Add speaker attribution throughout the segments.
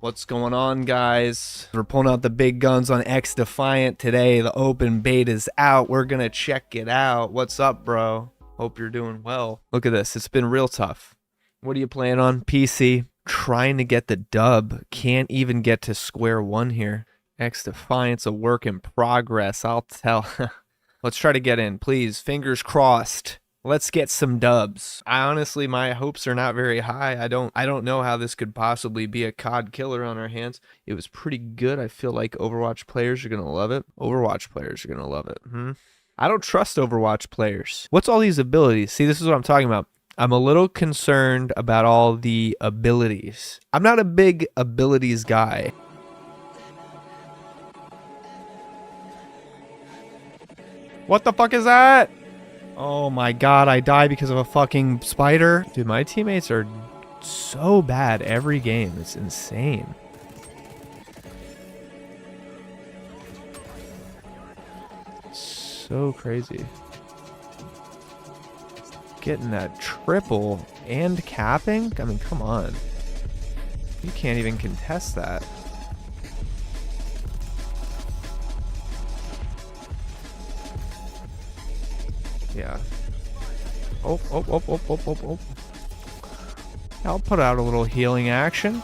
Speaker 1: What's going on, guys? We're pulling out the big guns on XDefiant today. The open beta's out. We're gonna check it out. What's up, bro? Hope you're doing well. Look at this. It's been real tough. What are you playing on? PC. Trying to get the dub. Can't even get to square one here. XDefiant's a work in progress, I'll tell. Let's try to get in, please. Fingers crossed. Let's get some dubs. Honestly, my hopes are not very high. I don't know how this could possibly be a CoD Killer on our hands. It was pretty good. I feel like Overwatch players are going to love it. Overwatch players are going to love it. I don't trust Overwatch players. What's all these abilities? See, this is what I'm talking about. I'm a little concerned about all the abilities. I'm not a big abilities guy. What the fuck is that? Oh my god, I die because of a fucking spider. Dude, my teammates are so bad every game. It's insane. So crazy. Getting that triple and capping? I mean, come on. You can't even contest that. Yeah. Oh. I'll put out a little healing action.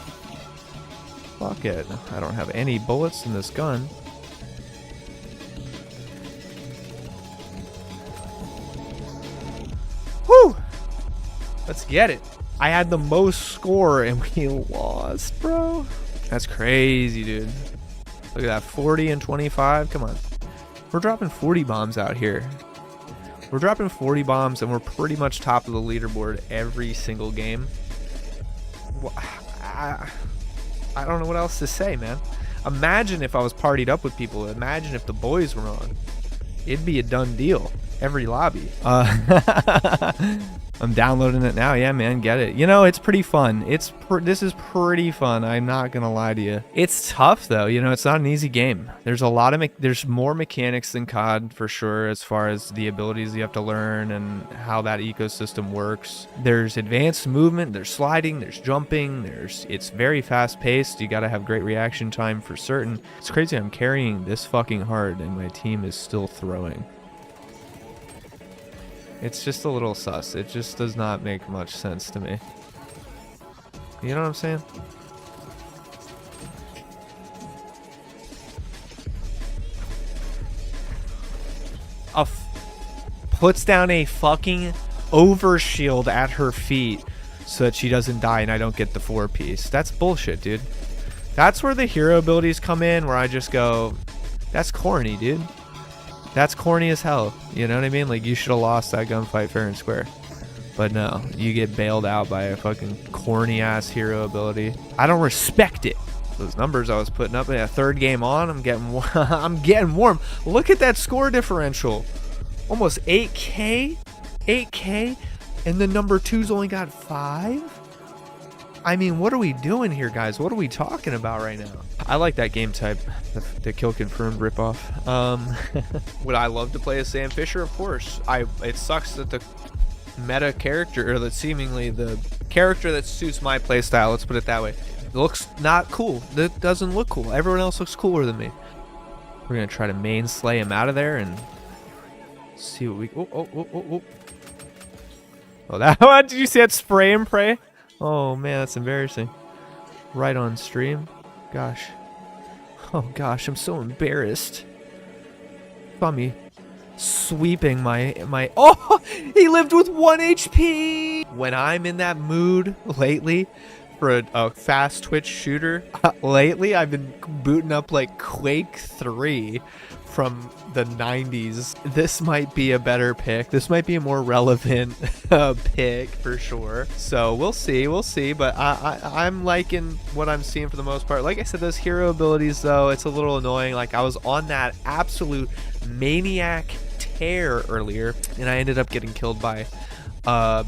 Speaker 1: Fuck it. I don't have any bullets in this gun. Whew! Let's get it. I had the most score and we lost, bro. That's crazy, dude. Look at that. 40 and 25. Come on. We're dropping 40 bombs out here. We're dropping 40 bombs and we're pretty much top of the leaderboard every single game. I don't know what else to say, man. Imagine if I was partied up with people. Imagine if the boys were on. It'd be a done deal. Every lobby. I'm downloading it now. Yeah, man, get it. You know, it's pretty fun. This is pretty fun. I'm not gonna lie to you. It's tough though. You know, it's not an easy game. There's a lot of there's more mechanics than COD for sure, as far as the abilities you have to learn and how that ecosystem works. There's advanced movement. There's sliding. There's jumping. It's very fast paced. You gotta have great reaction time for certain. It's crazy. I'm carrying this fucking hard and my team is still throwing. It's just a little sus. It just does not make much sense to me. You know what I'm saying? Puts down a fucking overshield at her feet so that she doesn't die and I don't get the 4-piece. That's bullshit, dude. That's where the hero abilities come in, where I just go, that's corny, dude. That's corny as hell. You know what I mean? Like, you should have lost that gunfight fair and square. But no, you get bailed out by a fucking corny ass hero ability. I don't respect it. Those numbers I was putting up in a third game on, I'm getting warm. Look at that score differential. Almost 8K? 8K? And the number 2's only got 5? I mean, what are we doing here, guys? What are we talking about right now? I like that game type, the kill confirmed ripoff. Would I love to play as Sam Fisher? Of course. It sucks that the meta character, or that seemingly the character that suits my playstyle, let's put it that way, looks not cool. It doesn't look cool. Everyone else looks cooler than me. We're gonna try to main slay him out of there and see what we. Oh, that one! Did you see that spray and pray? Oh man, that's embarrassing. Right on stream. Gosh. Oh gosh, I'm so embarrassed. Saw me sweeping my oh, he lived with 1 HP. When I'm in that mood lately for a fast twitch shooter, lately I've been booting up like Quake 3 from the 90s. This might be a better pick. This might be a more relevant pick for sure. So we'll see. But I'm liking what I'm seeing for the most part. Like I said, those hero abilities though, it's a little annoying. Like, I was on that absolute maniac tear earlier and I ended up getting killed by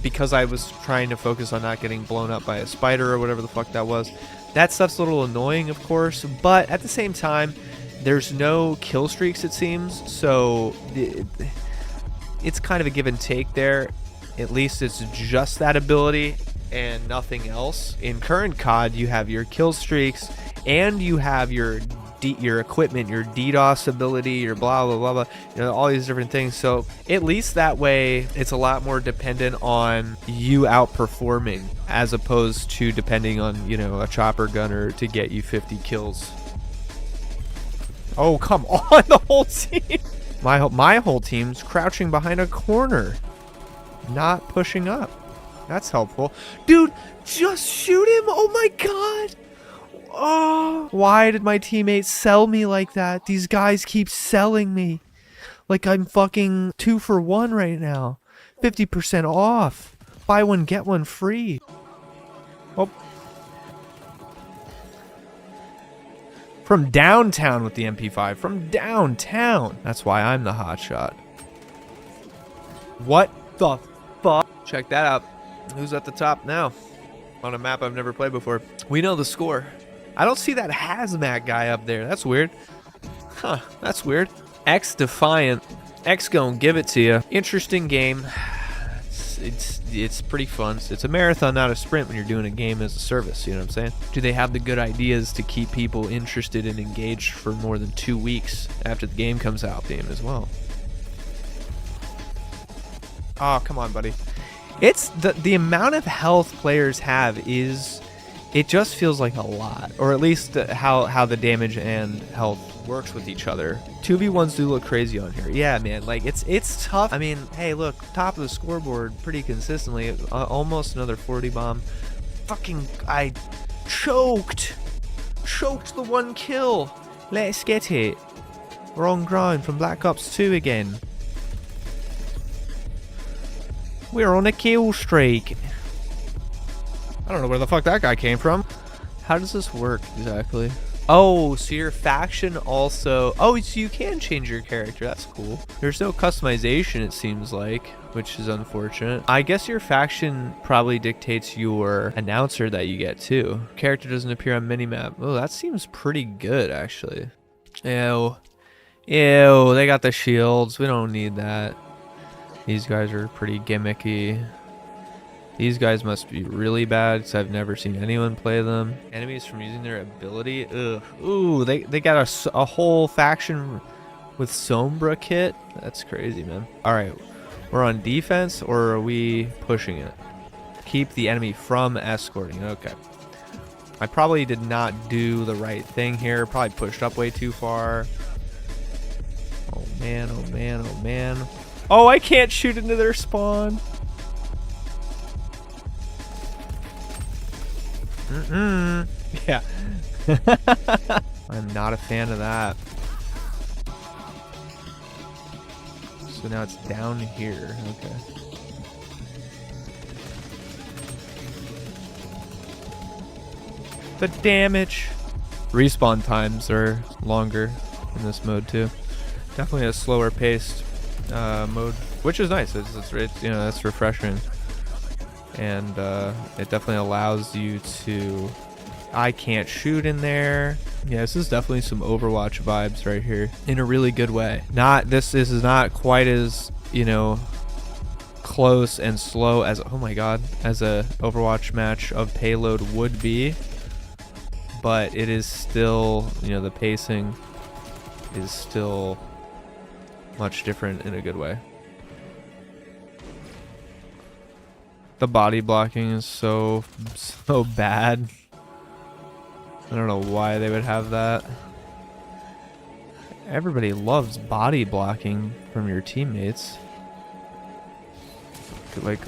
Speaker 1: because I was trying to focus on not getting blown up by a spider or whatever the fuck that was. That stuff's a little annoying, of course, but at the same time, there's no kill streaks, it seems, so it's kind of a give and take there. At least it's just that ability. and nothing else. In current COD, you have your kill streaks and you have your equipment, your DDoS ability, your blah blah blah blah, you know, all these different things. So at least that way it's a lot more dependent on you outperforming as opposed to depending on, you know, a chopper gunner to get you 50 kills. Oh, come on, the whole team. My whole team's crouching behind a corner, not pushing up. That's helpful. Dude, just shoot him. Oh my god. Oh, why did my teammates sell me like that? These guys keep selling me like I'm fucking 2 for 1 right now. 50% off. Buy one, get one free. Oh. From downtown with the MP5. From downtown. That's why I'm the hotshot. What the fuck? Check that out. Who's at the top now? On a map I've never played before. We know the score. I don't see that hazmat guy up there. That's weird. Huh, that's weird. XDefiant. X gon' give it to you. Interesting game. It's pretty fun. It's a marathon, not a sprint when you're doing a game as a service, you know what I'm saying? Do they have the good ideas to keep people interested and engaged for more than 2 weeks after the game comes out? Game as well. Oh, come on, buddy. It's the amount of health players have is, it just feels like a lot, or at least how the damage and health works with each other. 2v1s do look crazy on here. Yeah, man, like it's tough. I mean, hey, look, top of the scoreboard pretty consistently, almost another 40 bomb. Fucking, I choked the 1 kill. Let's get it. Wrong grind from Black Ops 2 again. We're on a kill streak. I don't know where the fuck that guy came from. How does this work exactly? Oh, so your faction also... Oh, so you can change your character. That's cool. There's no customization, it seems like, which is unfortunate. I guess your faction probably dictates your announcer that you get, too. Character doesn't appear on minimap. Oh, that seems pretty good, actually. Ew. Ew, they got the shields. We don't need that. These guys are pretty gimmicky. These guys must be really bad because I've never seen anyone play them. Enemies from using their ability. Ugh. Ooh, they got a whole faction with Sombra kit. That's crazy, man. All right, we're on defense, or are we pushing it? Keep the enemy from escorting. Okay. I probably did not do the right thing here. Probably pushed up way too far. Oh man, oh man, oh man. Oh, I can't shoot into their spawn. Yeah. I'm not a fan of that. So now it's down here. Okay. The damage. Respawn times are longer in this mode too. Definitely a slower paced mode, which is nice. It's you know, that's refreshing. And it definitely allows you to... I can't shoot in there. Yeah, this is definitely some Overwatch vibes right here in a really good way. This is not quite as, you know, close and slow as, oh my god, as a Overwatch match of payload would be, but it is still, you know, the pacing is still much different in a good way. The body blocking is so bad. I don't know why they would have that. Everybody loves body blocking from your teammates. Like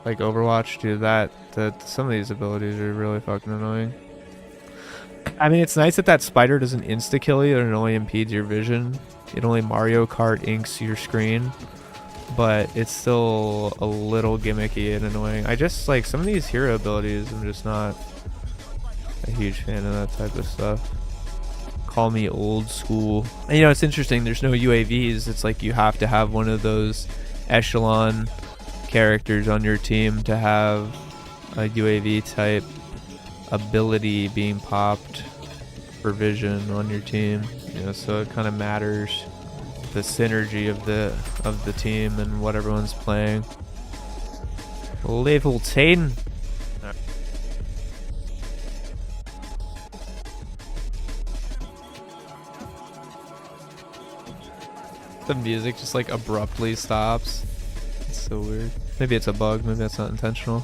Speaker 1: Overwatch, dude, that some of these abilities are really fucking annoying. I mean, it's nice that spider doesn't insta-kill you and it only impedes your vision. It only Mario Kart inks your screen. But it's still a little gimmicky and annoying. I just, like, some of these hero abilities, I'm just not a huge fan of that type of stuff. Call me old school. And, you know, it's interesting, there's no UAVs. It's like you have to have one of those echelon characters on your team to have a UAV type ability being popped for vision on your team. You know, so it kind of matters the synergy of the team and what everyone's playing. Level 10. The music just like abruptly stops. It's so weird. Maybe it's a bug. Maybe that's not intentional.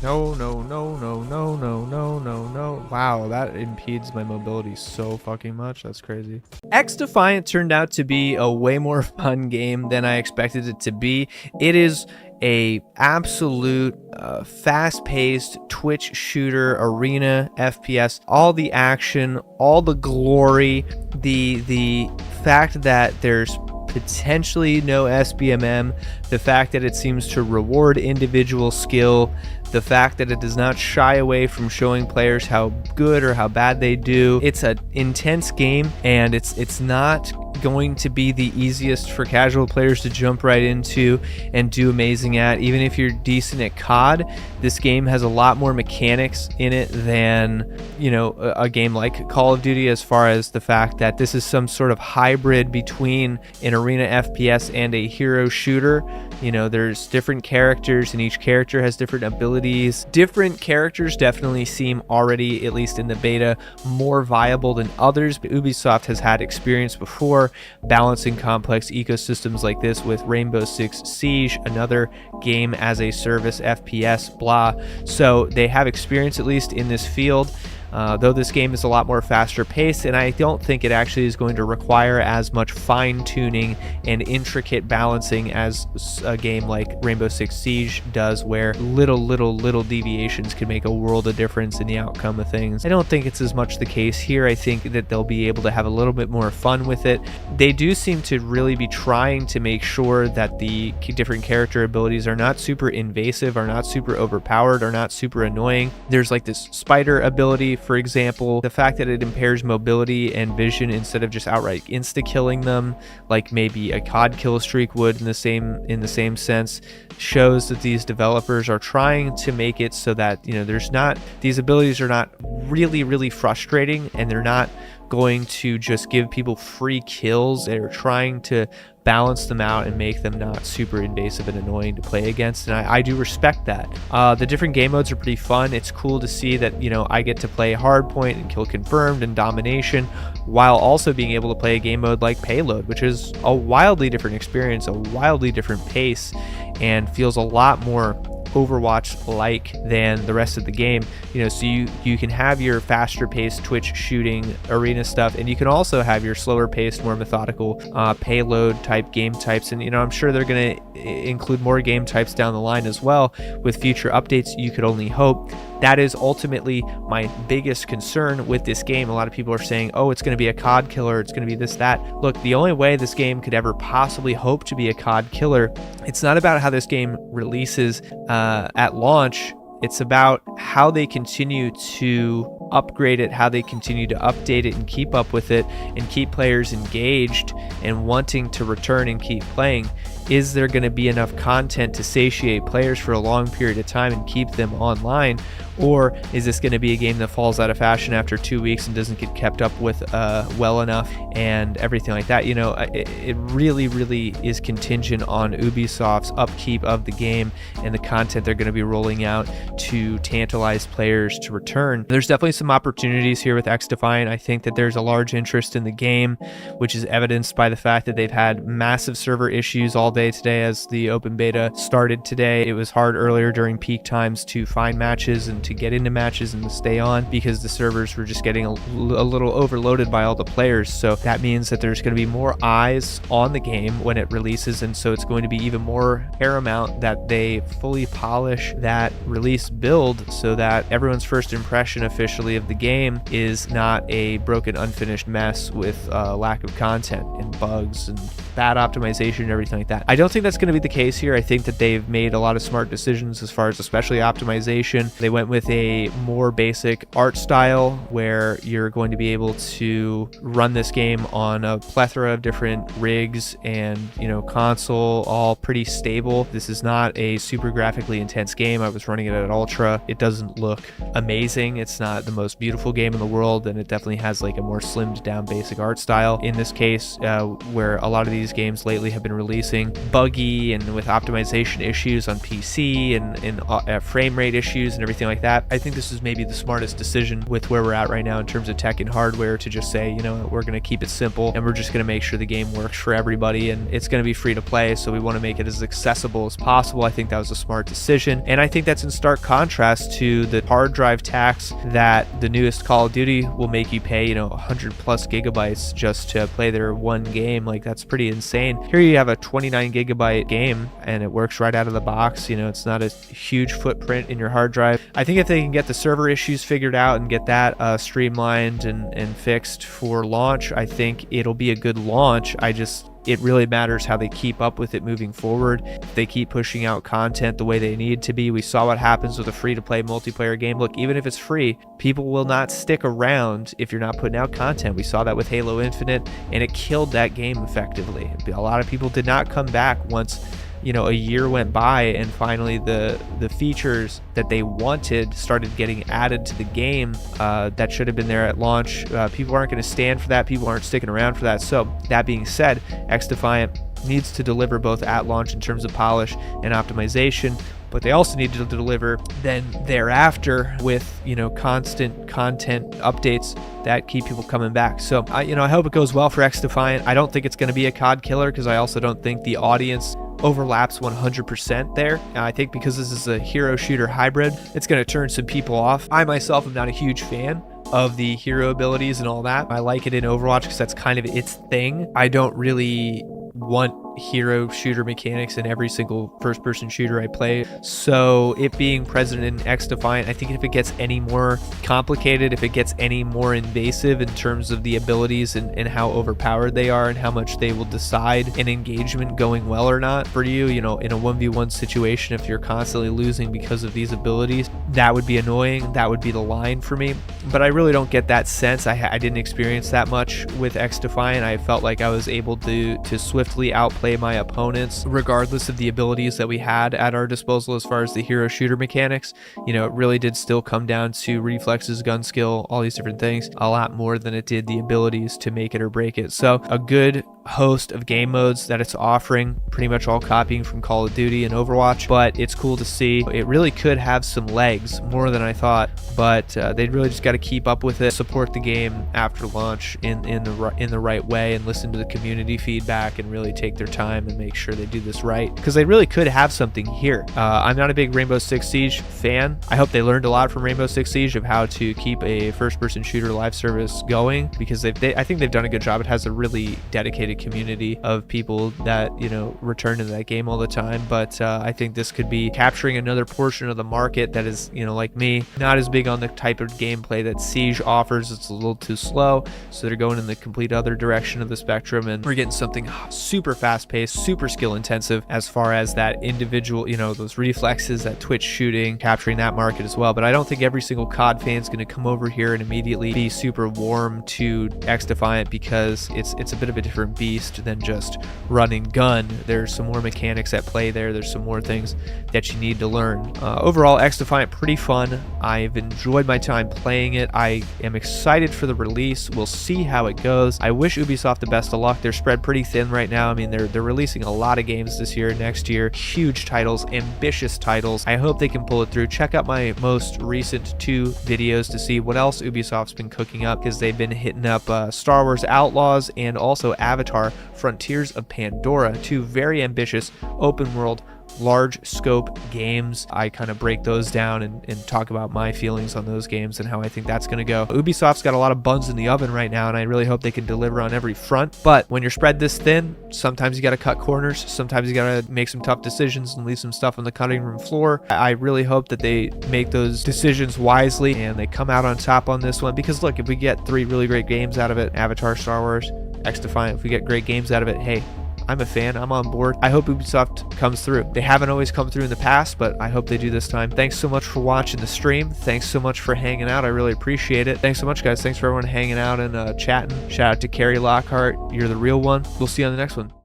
Speaker 1: No, no, no, no, no, no, no, no, no. Wow, that impedes my mobility so fucking much. That's crazy. XDefiant turned out to be a way more fun game than I expected it to be. It is a absolute fast-paced Twitch shooter, arena, FPS, all the action, all the glory, the fact that there's potentially no SBMM, the fact that it seems to reward individual skill, the fact that it does not shy away from showing players how good or how bad they do. It's an intense game, and it's not going to be the easiest for casual players to jump right into and do amazing at. Even if you're decent at CoD, this game has a lot more mechanics in it than, you know, a game like Call of Duty, as far as the fact that this is some sort of hybrid between an arena FPS and a hero shooter. You know, there's different characters and each character has different abilities. Different characters definitely seem already, at least in the beta, more viable than others, but Ubisoft has had experience before balancing complex ecosystems like this with Rainbow Six Siege, another game as a service FPS, blah. So they have experience, at least in this field. Though this game is a lot more faster paced, and I don't think it actually is going to require as much fine-tuning and intricate balancing as a game like Rainbow Six Siege does, where little deviations can make a world of difference in the outcome of things. I don't think it's as much the case here. I think that they'll be able to have a little bit more fun with it. They do seem to really be trying to make sure that the different character abilities are not super invasive, are not super overpowered, are not super annoying. There's like this spider ability, for example. The fact that it impairs mobility and vision instead of just outright insta-killing them, like maybe a CoD kill streak would in the same sense, shows that these developers are trying to make it so that, you know, these abilities are not really frustrating, and they're not going to just give people free kills. They're trying to balance them out and make them not super invasive and annoying to play against, and I do respect that. The different game modes are pretty fun. It's cool to see that, you know, I get to play hardpoint and kill confirmed and domination, while also being able to play a game mode like payload, which is a wildly different experience, a wildly different pace, and feels a lot more Overwatch like than the rest of the game. You know, so you can have your faster paced Twitch shooting arena stuff, and you can also have your slower paced, more methodical payload type game types. And, you know, I'm sure they're going to include more game types down the line as well with future updates. You could only hope. That is ultimately my biggest concern with this game. A lot of people are saying, oh, it's going to be a CoD killer, it's going to be this, that. Look, the only way this game could ever possibly hope to be a CoD killer, it's not about how this game releases at launch. It's about how they continue to upgrade it, how they continue to update it and keep up with it and keep players engaged and wanting to return and keep playing. Is there going to be enough content to satiate players for a long period of time and keep them online? Or is this going to be a game that falls out of fashion after 2 weeks and doesn't get kept up with well enough and everything like that? You know, it really is contingent on Ubisoft's upkeep of the game and the content they're going to be rolling out to tantalize players to return. There's definitely some opportunities here with XDefiant. I think that there's a large interest in the game, which is evidenced by the fact that they've had massive server issues all day today as the open beta started today. It was hard earlier during peak times to find matches and to get into matches and to stay on, because the servers were just getting a little overloaded by all the players. So that means that there's going to be more eyes on the game when it releases, and so it's going to be even more paramount that they fully polish that release build so that everyone's first impression officially of the game is not a broken, unfinished mess with lack of content and bugs and bad optimization and everything like that. I don't think that's going to be the case here. I think that they've made a lot of smart decisions as far as especially optimization. They went with a more basic art style where you're going to be able to run this game on a plethora of different rigs and, you know, console, all pretty stable. This is not a super graphically intense game. I was running it at ultra. It doesn't look amazing. It's not the most beautiful game in the world, and it definitely has like a more slimmed down basic art style. In this case, where a lot of these games lately have been releasing buggy and with optimization issues on PC and frame rate issues and everything like that, I think this is maybe the smartest decision with where we're at right now in terms of tech and hardware, to just say, you know, we're going to keep it simple and we're just going to make sure the game works for everybody, and it's going to be free to play, so we want to make it as accessible as possible. I think that was a smart decision, and I think that's in stark contrast to the hard drive tax that the newest Call of Duty will make you pay, you know, 100 plus gigabytes just to play their one game. Like, that's pretty insane. Here you have a 29 gigabyte game and it works right out of the box. You know, it's not a huge footprint in your hard drive. I think if they can get the server issues figured out and get that streamlined and fixed for launch, I think it'll be a good launch. It really matters how they keep up with it moving forward. If they keep pushing out content the way they need to be. We saw what happens with a free-to-play multiplayer game. Look, even if it's free, people will not stick around if you're not putting out content. We saw that with Halo Infinite, and it killed that game effectively. A lot of people did not come back once, you know, a year went by and finally the features that they wanted started getting added to the game that should have been there at launch. People aren't going to stand for that. People aren't sticking around for that. So that being said, XDefiant needs to deliver both at launch in terms of polish and optimization, but they also need to deliver then thereafter with, you know, constant content updates that keep people coming back. So I hope it goes well for XDefiant. I don't think it's going to be a COD killer, because I also don't think the audience overlaps 100% there. I think because this is a hero shooter hybrid, it's going to turn some people off. I myself am not a huge fan of the hero abilities and all that. I like it in Overwatch because that's kind of its thing. I don't really want hero shooter mechanics in every single first-person shooter I play. So it being present in XDefiant, I think if it gets any more complicated, if it gets any more invasive in terms of the abilities and how overpowered they are and how much they will decide an engagement going well or not for you, you know, in a 1v1 situation, if you're constantly losing because of these abilities, that would be annoying. That would be the line for me. But I really don't get that sense. I didn't experience that much with XDefiant. I felt like I was able to swiftly outplay my opponents regardless of the abilities that we had at our disposal as far as the hero shooter mechanics. You know, it really did still come down to reflexes, gun skill, all these different things, a lot more than it did the abilities to make it or break it. So a good host of game modes that it's offering, pretty much all copying from Call of Duty and Overwatch, but it's cool to see. It really could have some legs, more than I thought, but they really just got to keep up with it, support the game after launch in the right way, and listen to the community feedback and really take their time and make sure they do this right, because they really could have something here. I'm not a big Rainbow Six Siege fan. I hope they learned a lot from Rainbow Six Siege of how to keep a first-person shooter live service going, because I think they've done a good job. It has a really dedicated community of people that, you know, return to that game all the time. But I think this could be capturing another portion of the market that is, you know, like me, not as big on the type of gameplay that Siege offers. It's a little too slow, so they're going in the complete other direction of the spectrum, and we're getting something super fast-paced, super skill-intensive as far as that individual, you know, those reflexes, that twitch shooting, capturing that market as well. But I don't think every single COD fan is going to come over here and immediately be super warm to XDefiant, because it's a bit of a different beast than just run and gun. There's some more mechanics at play there. There's some more things that you need to learn. Overall, XDefiant, pretty fun. I've enjoyed my time playing it. I am excited for the release. We'll see how it goes. I wish Ubisoft the best of luck. They're spread pretty thin right now. I mean, they're releasing a lot of games this year, next year. Huge titles, ambitious titles. I hope they can pull it through. Check out my most recent 2 videos to see what else Ubisoft's been cooking up, because they've been hitting up Star Wars Outlaws and also Avatar Frontiers of Pandora, 2 very ambitious open world large scope games. I kind of break those down and talk about my feelings on those games and how I think that's going to go. Ubisoft's got a lot of buns in the oven right now, and I really hope they can deliver on every front. But when you're spread this thin, sometimes you got to cut corners. Sometimes you got to make some tough decisions and leave some stuff on the cutting room floor. I really hope that they make those decisions wisely and they come out on top on this one, because look, if we get 3 really great games out of it, Avatar, Star Wars, XDefiant, if we get great games out of it, hey, I'm a fan. I'm on board. I hope Ubisoft comes through. They haven't always come through in the past, but I hope they do this time. Thanks so much for watching the stream. Thanks so much for hanging out. I really appreciate it. Thanks so much, guys. Thanks for everyone hanging out and chatting. Shout out to Carrie Lockhart. You're the real one. We'll see you on the next one.